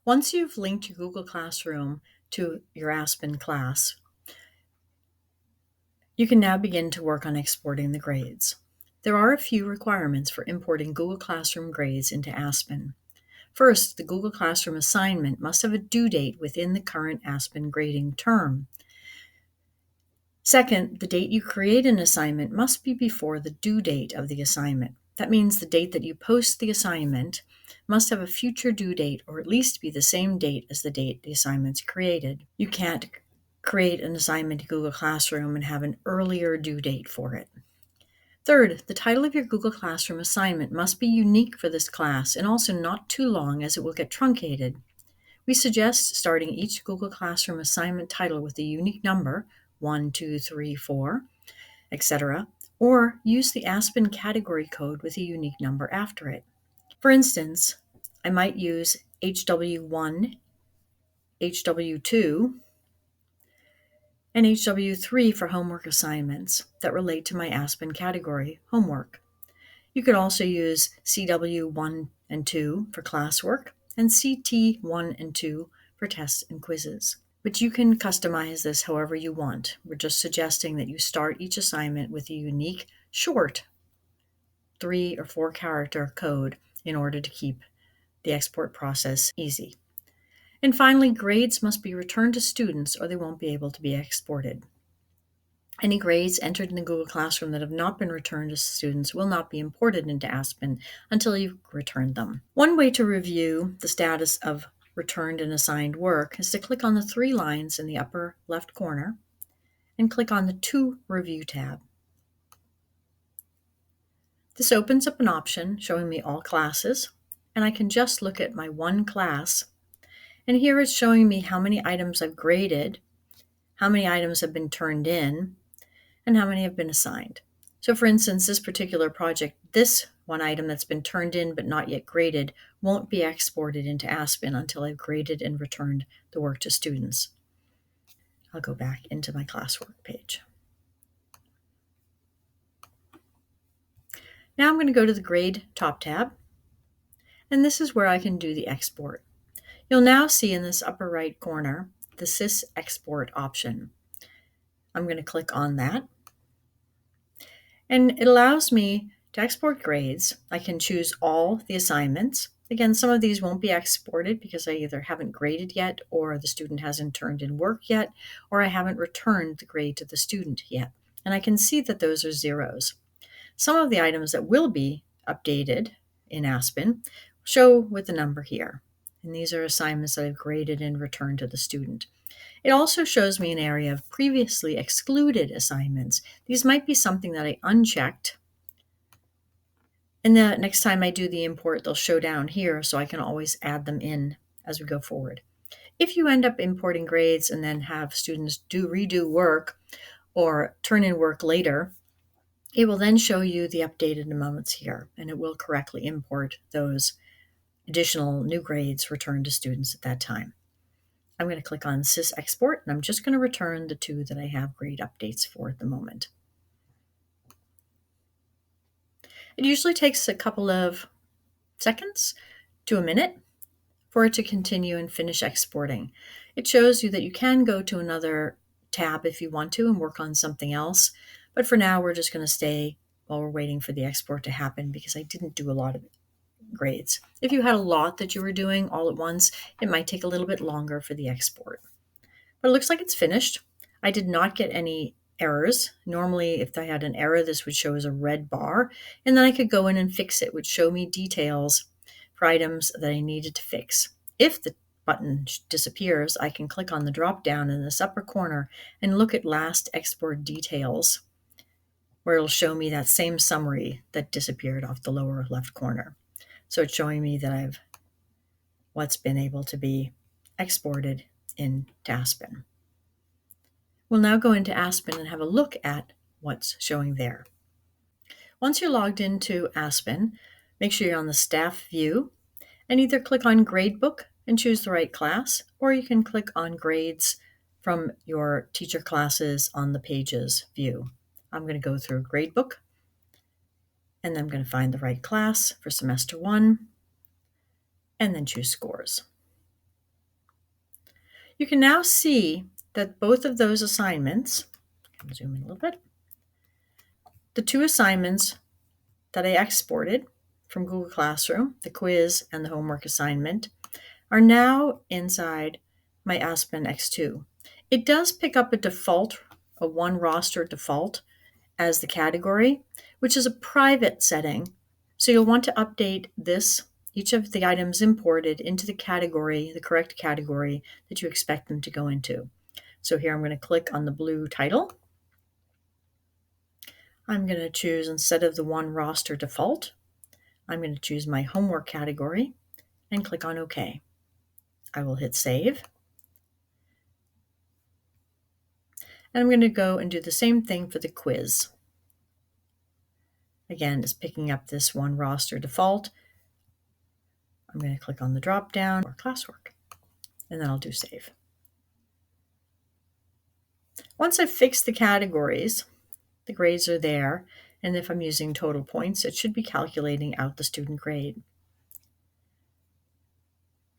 Once you've linked your Google Classroom to your Aspen class, you can now begin to work on exporting the grades. There are a few requirements for importing Google Classroom grades into Aspen. First, the Google Classroom assignment must have a due date within the current Aspen grading term. Second, the date you create an assignment must be before the due date of the assignment. That means the date that you post the assignment must have a future due date, or at least be the same date as the date the assignment's created. You can't create an assignment in Google Classroom and have an earlier due date for it. Third, the title of your Google Classroom assignment must be unique for this class and also not too long, as it will get truncated. We suggest starting each Google Classroom assignment title with a unique number, 1, 2, 3, 4, etc., or use the Aspen category code with a unique number after it. For instance, I might use HW1, HW2, and HW3 for homework assignments that relate to my Aspen category homework. You could also use CW1 and 2 for classwork and CT1 and 2 for tests and quizzes. But you can customize this however you want. We're just suggesting that you start each assignment with a unique, short 3 or 4 character code in order to keep the export process easy. And finally, grades must be returned to students or they won't be able to be exported. Any grades entered in the Google Classroom that have not been returned to students will not be imported into Aspen until you've returned them. One way to review the status of returned and assigned work is to click on the 3 lines in the upper left corner and click on the To Review tab. This opens up an option showing me all classes, and I can just look at my one class. And here it's showing me how many items I've graded, how many items have been turned in, and how many have been assigned. So for instance, this particular project, this one item that's been turned in but not yet graded won't be exported into Aspen until I've graded and returned the work to students. I'll go back into my classwork page. Now I'm going to go to the Grade Top tab, and this is where I can do the export. You'll now see in this upper right corner the Sys Export option. I'm going to click on that, and it allows me to export grades. I can choose all the assignments. Again, some of these won't be exported because I either haven't graded yet, or the student hasn't turned in work yet, or I haven't returned the grade to the student yet. And I can see that those are zeros. Some of the items that will be updated in Aspen show with the number here. And these are assignments that I've graded and returned to the student. It also shows me an area of previously excluded assignments. These might be something that I unchecked. And the next time I do the import, they'll show down here so I can always add them in as we go forward. If you end up importing grades and then have students redo work or turn in work later, it will then show you the updated amounts here, and it will correctly import those additional new grades returned to students at that time. I'm going to click on Sys Export, and I'm just going to return the 2 that I have grade updates for at the moment. It usually takes a couple of seconds to a minute for it to continue and finish exporting. It shows you that you can go to another tab if you want to and work on something else. But for now, we're just going to stay while we're waiting for the export to happen because I didn't do a lot of grades. If you had a lot that you were doing all at once, it might take a little bit longer for the export. But it looks like it's finished. I did not get any errors. Normally, if I had an error, this would show as a red bar, and then I could go in and fix it, which show me details for items that I needed to fix. If the button disappears, I can click on the drop down in this upper corner and look at last export details, where it'll show me that same summary that disappeared off the lower left corner. So it's showing me that what's been able to be exported into Aspen. We'll now go into Aspen and have a look at what's showing there. Once you're logged into Aspen, make sure you're on the staff view and either click on Gradebook and choose the right class, or you can click on Grades from your teacher classes on the Pages view. I'm going to go through Gradebook, and then I'm going to find the right class for semester 1, and then choose Scores. You can now see that both of those assignments, I'll zoom in a little bit, the two assignments that I exported from Google Classroom, the quiz and the homework assignment, are now inside my Aspen X2. It does pick up a one roster default as the category, which is a private setting. So you'll want to update each of the items imported into the category, the correct category that you expect them to go into. So here I'm going to click on the blue title. I'm going to choose, instead of the one roster default, I'm going to choose my homework category and click on OK. I will hit save. And I'm going to go and do the same thing for the quiz. Again, it's picking up this one roster default. I'm going to click on the drop down or classwork, and then I'll do save. Once I've fixed the categories, the grades are there, and if I'm using total points, it should be calculating out the student grade.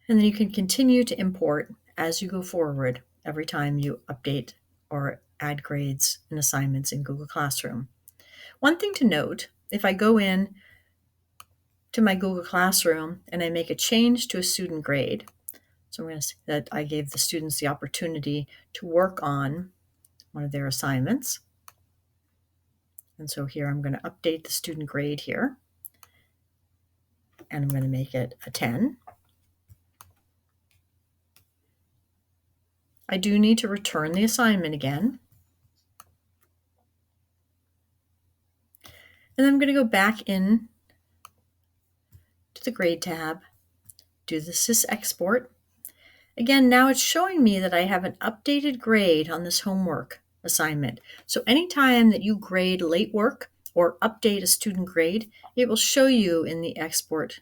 And then you can continue to import as you go forward every time you update or add grades and assignments in Google Classroom. One thing to note, if I go in to my Google Classroom and I make a change to a student grade, so I'm going to say that I gave the students the opportunity to work on one of their assignments. And so here I'm going to update the student grade here, and I'm going to make it a 10. I do need to return the assignment again. And then I'm going to go back in to the grade tab, do the sys export. Again, now it's showing me that I have an updated grade on this homework assignment. So anytime that you grade late work or update a student grade, it will show you in the export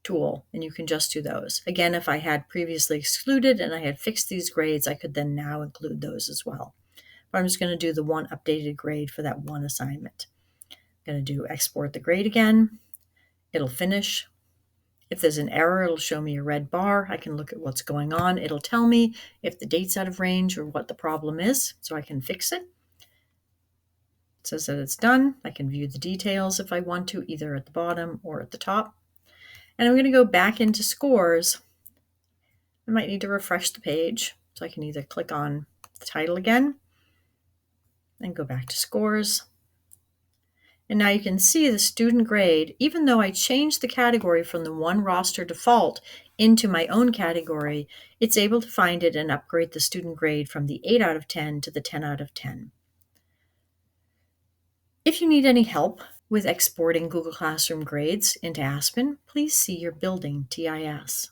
tool, and you can just do those. Again, if I had previously excluded and I had fixed these grades, I could then now include those as well. But I'm just going to do the one updated grade for that one assignment. I'm going to do export the grade again. It'll finish. If there's an error, it'll show me a red bar. I can look at what's going on. It'll tell me if the date's out of range or what the problem is, so I can fix it. It says that it's done. I can view the details if I want to, either at the bottom or at the top. And I'm going to go back into scores. I might need to refresh the page, so I can either click on the title again and go back to scores. And now you can see the student grade, even though I changed the category from the one roster default into my own category, it's able to find it and upgrade the student grade from the 8 out of 10 to the 10 out of 10. If you need any help with exporting Google Classroom grades into Aspen, please see your building TIS.